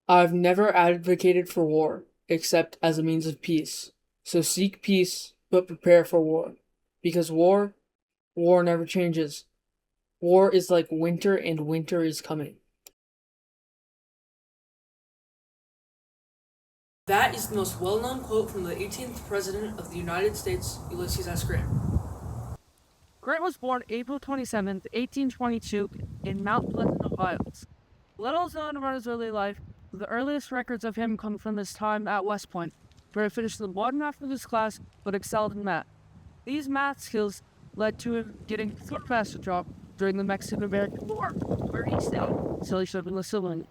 I've never advocated for war, except as a means of peace. So seek peace, but prepare for war. Because war never changes. War is like winter, and winter is coming. That is the most well known quote from the 18th President of the United States, Ulysses S. Grant. Grant was born April 27th, 1822, in Mount Pleasant, Ohio. Little is known about his early life. The earliest records of him come from his time at West Point, where he finished the bottom half of his class but excelled in math. These math skills led to him getting a footmaster job during the Mexican-American War, where he stayed until he served in the civilian.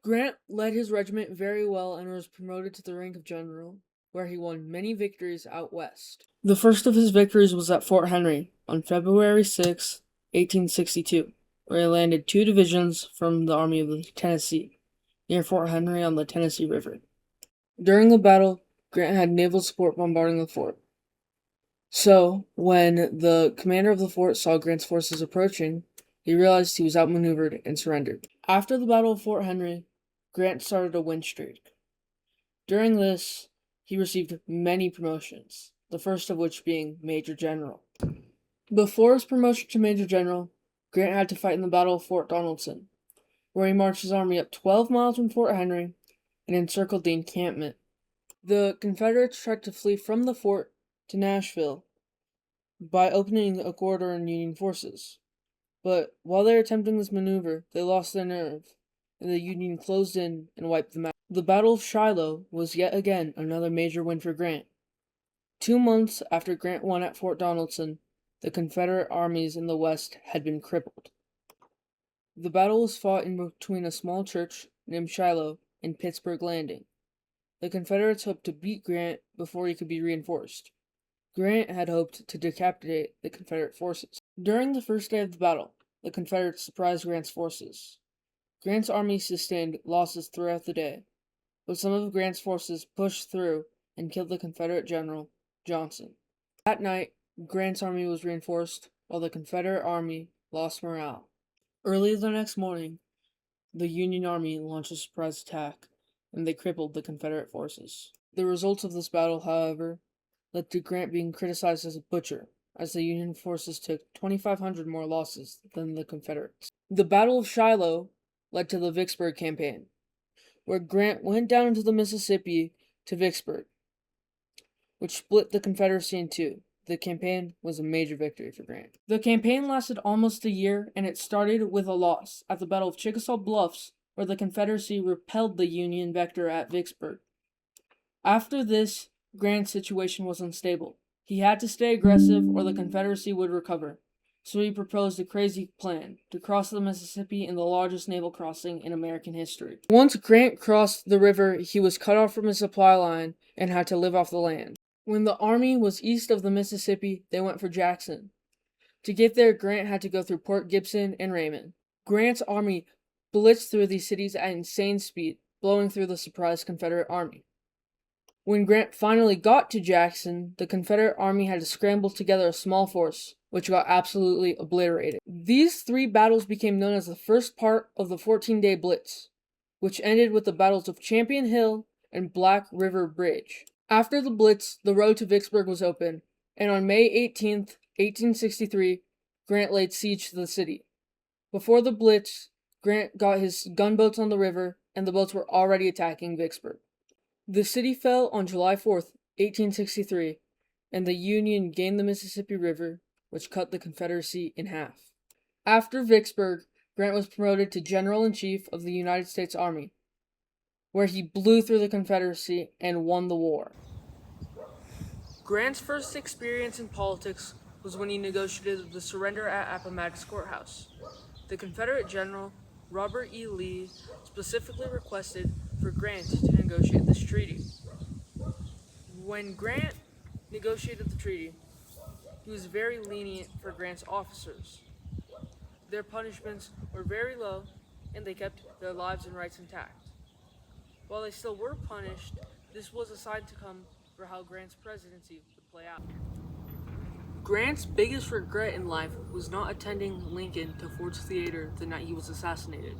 Grant led his regiment very well and was promoted to the rank of general, where he won many victories out west. The first of his victories was at Fort Henry on February 6, 1862, where he landed 2 divisions from the Army of the Tennessee near Fort Henry on the Tennessee River. During the battle, Grant had naval support bombarding the fort. So, when the commander of the fort saw Grant's forces approaching, he realized he was outmaneuvered and surrendered. After the Battle of Fort Henry, Grant started a win streak. During this, he received many promotions, the first of which being Major General. Before his promotion to Major General, Grant had to fight in the Battle of Fort Donelson, where he marched his army up 12 miles from Fort Henry and encircled the encampment. The Confederates tried to flee from the fort to Nashville by opening a corridor in Union forces. But while they were attempting this maneuver, they lost their nerve, and the Union closed in and wiped them out. The Battle of Shiloh was yet again another major win for Grant. 2 months after Grant won at Fort Donelson, the Confederate armies in the West had been crippled. The battle was fought in between a small church named Shiloh and Pittsburgh Landing. The Confederates hoped to beat Grant before he could be reinforced. Grant had hoped to decapitate the Confederate forces. During the first day of the battle, the Confederates surprised Grant's forces. Grant's army sustained losses throughout the day, but some of Grant's forces pushed through and killed the Confederate general, Johnson. That night, Grant's army was reinforced, while the Confederate army lost morale. Early the next morning, the Union army launched a surprise attack, and they crippled the Confederate forces. The results of this battle, however, led to Grant being criticized as a butcher, as the Union forces took 2,500 more losses than the Confederates. The Battle of Shiloh led to the Vicksburg campaign, where Grant went down into the Mississippi to Vicksburg, which split the Confederacy in two. The campaign was a major victory for Grant. The campaign lasted almost a year, and it started with a loss at the Battle of Chickasaw Bluffs, where the Confederacy repelled the Union vector at Vicksburg. After this, Grant's situation was unstable. He had to stay aggressive or the Confederacy would recover. So he proposed a crazy plan to cross the Mississippi in the largest naval crossing in American history. Once Grant crossed the river, he was cut off from his supply line and had to live off the land. When the army was east of the Mississippi, they went for Jackson. To get there, Grant had to go through Port Gibson and Raymond. Grant's army blitzed through these cities at insane speed, blowing through the surprised Confederate army. When Grant finally got to Jackson, the Confederate army had to scramble together a small force, which got absolutely obliterated. These 3 battles became known as the first part of the 14-day Blitz, which ended with the battles of Champion Hill and Black River Bridge. After the Blitz, the road to Vicksburg was open, and on May 18th, 1863, Grant laid siege to the city. Before the Blitz, Grant got his gunboats on the river, and the boats were already attacking Vicksburg. The city fell on July 4th, 1863, and the Union gained the Mississippi River, which cut the Confederacy in half. After Vicksburg, Grant was promoted to General-in-Chief of the United States Army, where he blew through the Confederacy and won the war. Grant's first experience in politics was when he negotiated the surrender at Appomattox Courthouse. The Confederate General, Robert E. Lee, specifically requested for Grant to negotiate this treaty. When Grant negotiated the treaty, he was very lenient for Grant's officers. Their punishments were very low, and they kept their lives and rights intact. While they still were punished, this was a sign to come for how Grant's presidency would play out. Grant's biggest regret in life was not attending Lincoln to Ford's Theater the night he was assassinated.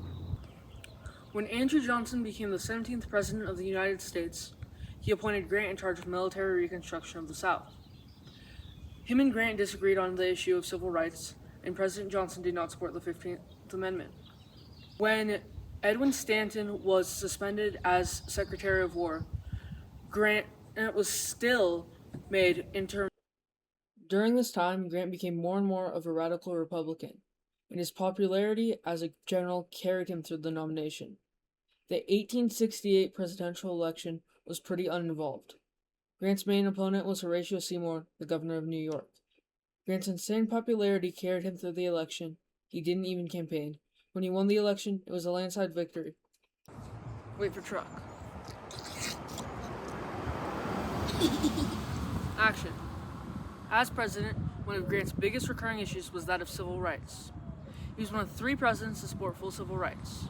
When Andrew Johnson became the 17th President of the United States, he appointed Grant in charge of military reconstruction of the South. Him and Grant disagreed on the issue of civil rights, and President Johnson did not support the 15th Amendment. When Edwin Stanton was suspended as Secretary of War, Grant was still made interim. During this time, Grant became more and more of a radical Republican, and his popularity as a general carried him through the nomination. The 1868 presidential election was pretty uninvolved. Grant's main opponent was Horatio Seymour, the governor of New York. Grant's insane popularity carried him through the election. He didn't even campaign. When he won the election, it was a landslide victory. Wait for truck. Action. As president, one of Grant's biggest recurring issues was that of civil rights. He was one of 3 presidents to support full civil rights.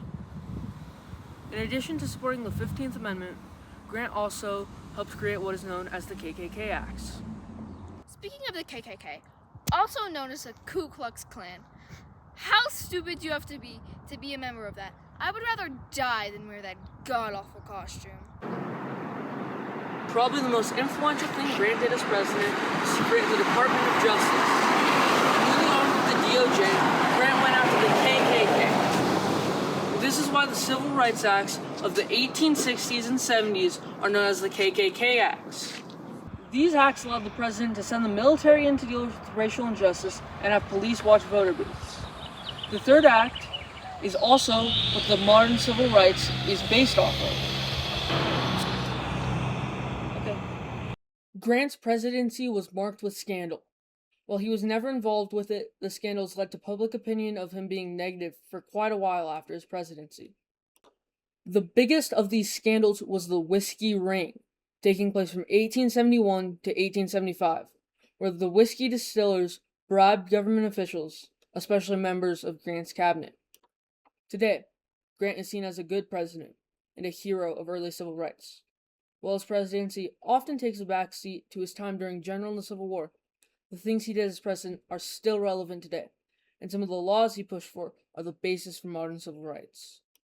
In addition to supporting the 15th Amendment, Grant also helped create what is known as the KKK Acts. Speaking of the KKK, also known as the Ku Klux Klan, how stupid do you have to be a member of that? I would rather die than wear that god-awful costume. Probably the most influential thing Grant did as president was to create the Department of Justice. Moving on with the DOJ, Grant went after the KKK. This is why the Civil Rights Acts of the 1860s and 70s are known as the KKK Acts. These acts allowed the president to send the military in to deal with racial injustice and have police watch voter booths. The third act is also what the modern civil rights is based off of. Grant's presidency was marked with scandal. While he was never involved with it, the scandals led to public opinion of him being negative for quite a while after his presidency. The biggest of these scandals was the Whiskey Ring, taking place from 1871 to 1875, where the whiskey distillers bribed government officials, especially members of Grant's cabinet. Today, Grant is seen as a good president and a hero of early civil rights. While his presidency often takes a back seat to his time during General and the Civil War, the things he did as president are still relevant today, and some of the laws he pushed for are the basis for modern civil rights.